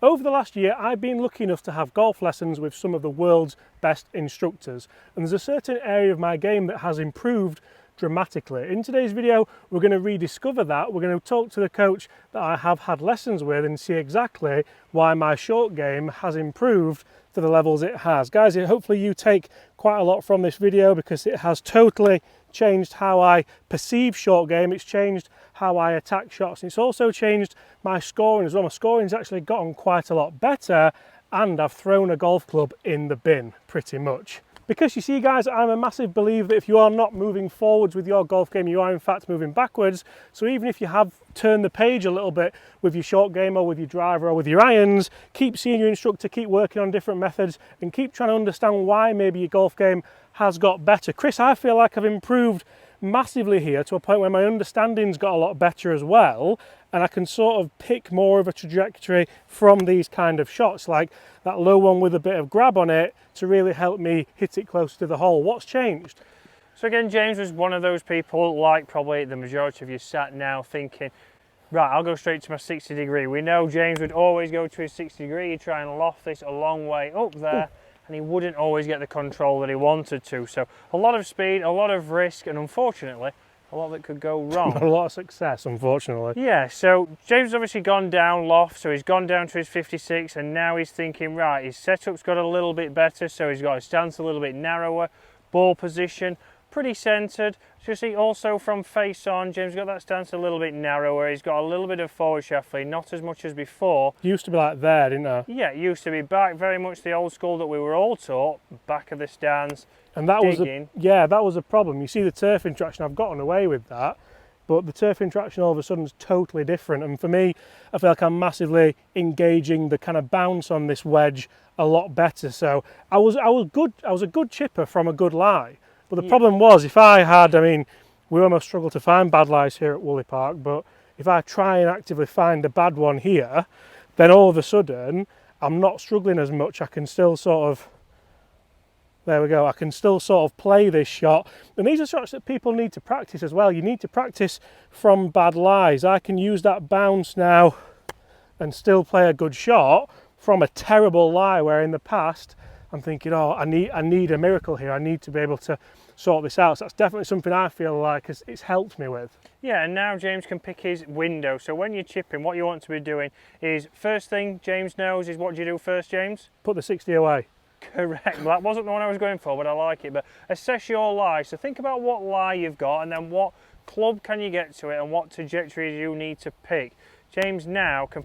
Over the last year, I've been lucky enough to have golf lessons with some of the world's best instructors, and there's a certain area of my game that has improved dramatically. In today's video, we're going to rediscover that. We're going to talk to the coach that I have had lessons with and see exactly why my short game has improved to the levels it has. Guys, hopefully you take quite a lot from this video because it has totally changed how I perceive short game. It's changed how I attack shots. It's also changed my scoring as well. My scoring's actually gotten quite a lot better, and I've thrown a golf club in the bin pretty much. Because you see, guys, I'm a massive believer that if you are not moving forwards with your golf game, you are in fact moving backwards. So even if you have turned the page a little bit with your short game or with your driver or with your irons, keep seeing your instructor, keep working on different methods and keep trying to understand why maybe your golf game has got better. Chris, I feel like I've improved massively here to a point where my understanding's got a lot better as well, and I can sort of pick more of a trajectory from these kind of shots, like that low one with a bit of grab on it to really help me hit it close to the hole. What's changed? So again, James was one of those people, like probably the majority of you sat now thinking, right, I'll go straight to my 60 degree. We know James would always go to his 60 degree, he'd try and loft this a long way up there. And he wouldn't always get the control that he wanted to. So a lot of speed, a lot of risk, and unfortunately, a lot that could go wrong. Not a lot of success, unfortunately. Yeah, so James has obviously gone down loft, so he's gone down to his 56, and now he's thinking, right, his setup's got a little bit better, so he's got his stance a little bit narrower, ball position, pretty centred. So you see also from face on, James got that stance a little bit narrower, he's got a little bit of forward shaft lean, not as much as before. Used to be like there, didn't it? Yeah, it used to be back, very much the old school that we were all taught, back of the stance, and that digging. that was a problem. You see the turf interaction, I've gotten away with that, but the turf interaction all of a sudden is totally different, and for me, I feel like I'm massively engaging the kind of bounce on this wedge a lot better. So I was a good chipper from a good lie. But the problem was, if I had, I mean, we almost struggle to find bad lies here at Woolley Park, but if I try and actively find a bad one here, then all of a sudden, I'm not struggling as much. I can still sort of, there we go, I can still sort of play this shot. And these are shots that people need to practice as well. You need to practice from bad lies. I can use that bounce now and still play a good shot from a terrible lie, where in the past, I'm thinking, oh, I need a miracle here. I need to be able to sort this out. So that's definitely something I feel like it's helped me with. Yeah, and now James can pick his window. So when you're chipping, what you want to be doing is, first thing James knows is, what do you do first, James? Put the 60 away. Correct. Well, that wasn't the one I was going for, but I like it. But assess your lie. So think about what lie you've got, and then what club can you get to it, and what trajectory do you need to pick. James now can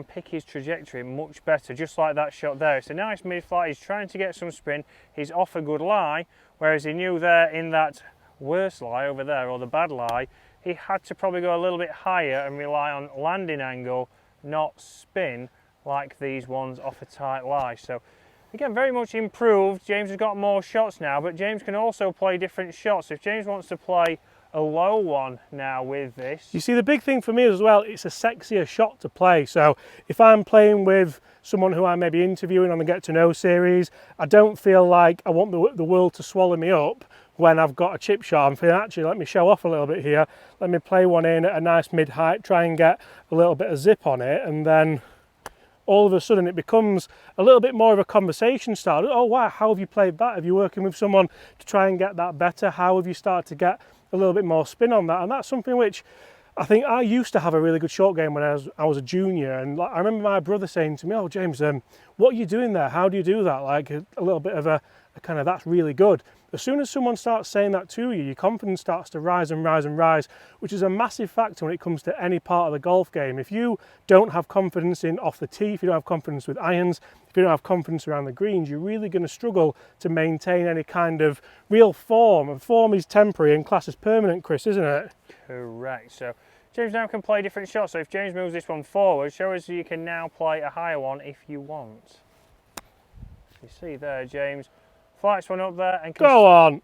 pick his trajectory much better, just like that shot there. It's a nice mid-flight, he's trying to get some spin, he's off a good lie, whereas he knew there in that worst lie over there, or the bad lie, he had to probably go a little bit higher and rely on landing angle, not spin, like these ones off a tight lie. So again, very much improved. James has got more shots now, but James can also play different shots. If James wants to play a low one now with this. You see, the big thing for me as well, it's a sexier shot to play. So if I'm playing with someone who I may be interviewing on the Get to Know series, I don't feel like I want the world to swallow me up when I've got a chip shot. I'm feeling, actually, let me show off a little bit here. Let me play one in at a nice mid-height, try and get a little bit of zip on it, and then all of a sudden it becomes a little bit more of a conversation style. Oh wow, how have you played that? Have you working with someone to try and get that better? How have you started to get a little bit more spin on that? And that's something which I think I used to have a really good short game when I was a junior, and I remember my brother saying to me, oh James, what are you doing there? How do you do that? Like a little bit of a kind of, that's really good. As soon as someone starts saying that to you, your confidence starts to rise and rise and rise, which is a massive factor when it comes to any part of the golf game. If you don't have confidence in off the tee, if you don't have confidence with irons, if you don't have confidence around the greens, you're really going to struggle to maintain any kind of real form. And form is temporary and class is permanent, Chris, isn't it? Correct. So James now can play different shots. So if James moves this one forward, show us you can now play a higher one if you want. You see there, James flights one up there and can go on.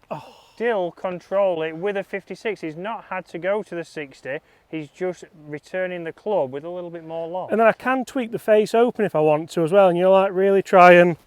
Still control it with a 56. He's not had to go to the 60. He's just returning the club with a little bit more loft. And then I can tweak the face open if I want to as well, and you're like really try and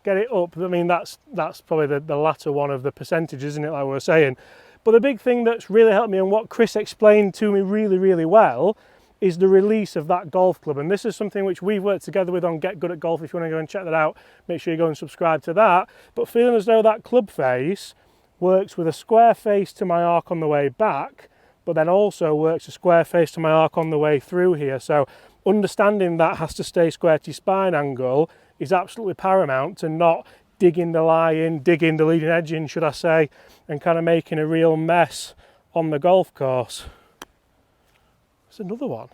get it up. I mean, that's probably the latter one of the percentages, isn't it, like we were saying. But the big thing that's really helped me, and what Chris explained to me really, really well, is the release of that golf club. And this is something which we've worked together with on Get Good at Golf. If you want to go and check that out, make sure you go and subscribe to that. But feeling as though that club face works with a square face to my arc on the way back, but then also works a square face to my arc on the way through here. So understanding that has to stay square to your spine angle is absolutely paramount to not digging the lie in, digging the leading edge in, should I say, and kind of making a real mess on the golf course. There's another one.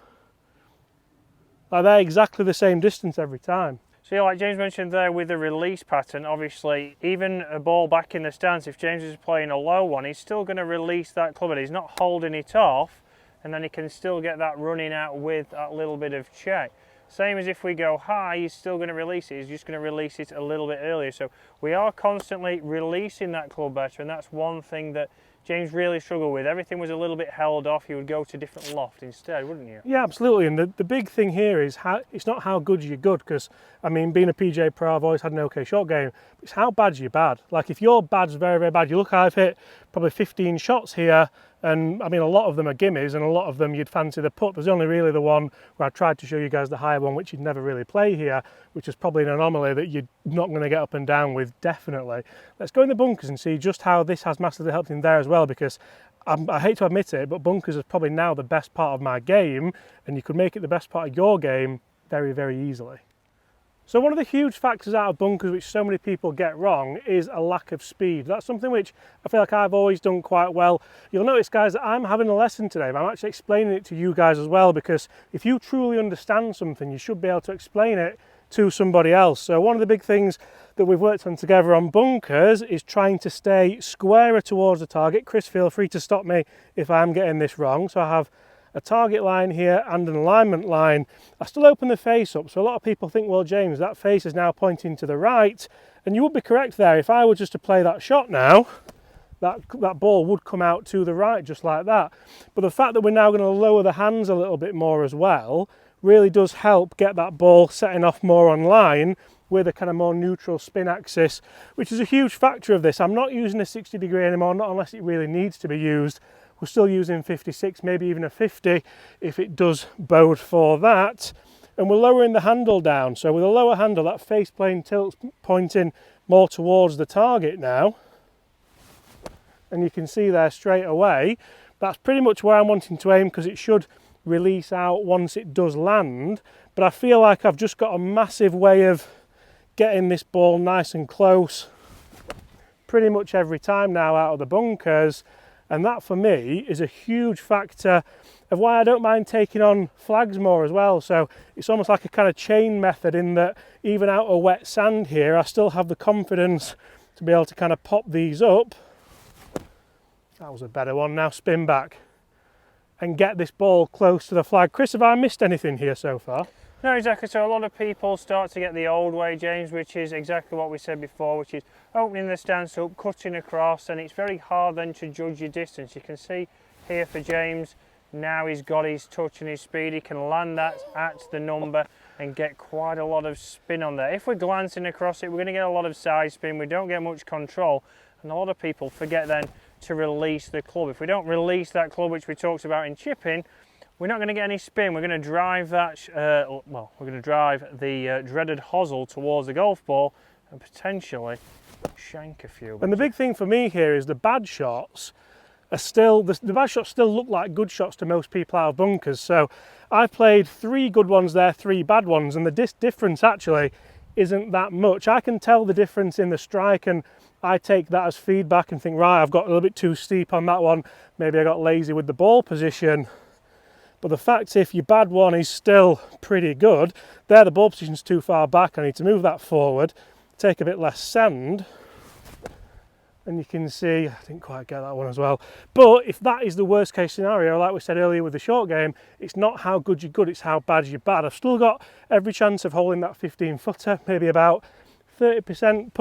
Like they're exactly the same distance every time. So yeah, like James mentioned there with the release pattern, obviously even a ball back in the stance, if James is playing a low one, he's still going to release that club, and he's not holding it off, and then he can still get that running out with that little bit of check. Same as if we go high, he's still going to release it, he's just going to release it a little bit earlier. So we are constantly releasing that club better, and that's one thing that James really struggled with. Everything was a little bit held off. You would go to different loft instead, wouldn't you? Yeah, absolutely. And the big thing here is it's not how good you're good, because, I mean, being a PGA Pro, I've always had an okay shot game. It's how bad you're bad. Like, if your bad's very, very bad, you look, I've hit probably 15 shots here, and, I mean, a lot of them are gimmies, and a lot of them you'd fancy the putt. There's only really the one where I tried to show you guys the higher one, which you'd never really play here, which is probably an anomaly that you're not going to get up and down with, definitely. Let's go in the bunkers and see just how this has massively helped in there as well, because I hate to admit it, but bunkers is probably now the best part of my game, and you could make it the best part of your game very, very easily. So one of the huge factors out of bunkers which so many people get wrong is a lack of speed. That's something which I feel like I've always done quite well. You'll notice, guys, that I'm having a lesson today, but I'm actually explaining it to you guys as well, because if you truly understand something, you should be able to explain it to somebody else. So one of the big things that we've worked on together on bunkers is trying to stay squarer towards the target. Chris, feel free to stop me if I'm getting this wrong. So I have a target line here and an alignment line. I still open the face up, so a lot of people think, well, James, that face is now pointing to the right, and you would be correct there. If I were just to play that shot now, that ball would come out to the right just like that. But the fact that we're now going to lower the hands a little bit more as well really does help get that ball setting off more on line with a kind of more neutral spin axis, which is a huge factor of this. I'm not using a 60 degree anymore, not unless it really needs to be used. We're still using 56, maybe even a 50 if it does bode for that. And we're lowering the handle down. So with a lower handle, that face plane tilt's pointing more towards the target now. And you can see there straight away, that's pretty much where I'm wanting to aim, because it should release out once it does land. But I feel like I've just got a massive way of getting this ball nice and close pretty much every time now out of the bunkers. And that for me is a huge factor of why I don't mind taking on flags more as well. So it's almost like a kind of chain method, in that even out of wet sand here, I still have the confidence to be able to kind of pop these up. That was a better one. Now spin back and get this ball close to the flag. Chris, have I missed anything here so far? No, exactly. So a lot of people start to get the old way, James, which is exactly what we said before, which is opening the stance up, cutting across, and it's very hard then to judge your distance. You can see here for James, now he's got his touch and his speed, he can land that at the number and get quite a lot of spin on there. If we're glancing across it, we're going to get a lot of side spin, we don't get much control, and a lot of people forget then to release the club. If we don't release that club, which we talked about in chipping, we're not going to get any spin. We're going to drive that, we're going to drive the dreaded hosel towards the golf ball and potentially shank a few. And the big thing for me here is the bad shots are still, the bad shots still look like good shots to most people out of bunkers. So I've played 3 good ones there, 3 bad ones, and the difference actually isn't that much. I can tell the difference in the strike, and I take that as feedback and think, right, I've got a little bit too steep on that one. Maybe I got lazy with the ball position. But the fact, if your bad one is still pretty good, there the ball position's too far back, I need to move that forward, take a bit less sand, and you can see, I didn't quite get that one as well. But if that is the worst case scenario, like we said earlier with the short game, it's not how good you're good, it's how bad you're bad. I've still got every chance of holding that 15 footer, maybe about 30%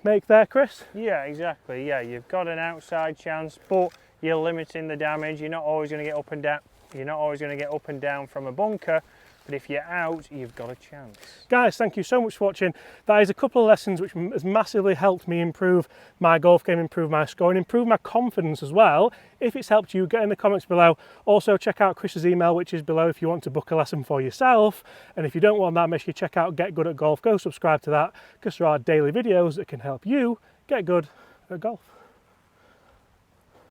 make there, Chris? Yeah, exactly, yeah, you've got an outside chance, but you're limiting the damage. You're not always going to get up and down. You're not always going to get up and down from a bunker, but if you're out, you've got a chance. Guys, thank you so much for watching. That is a couple of lessons which has massively helped me improve my golf game, improve my scoring, improve my confidence as well. If it's helped you, get in the comments below. Also, check out Chris's email, which is below if you want to book a lesson for yourself. And if you don't want that, make sure you check out Get Good at Golf. Go subscribe to that, because there are daily videos that can help you get good at golf.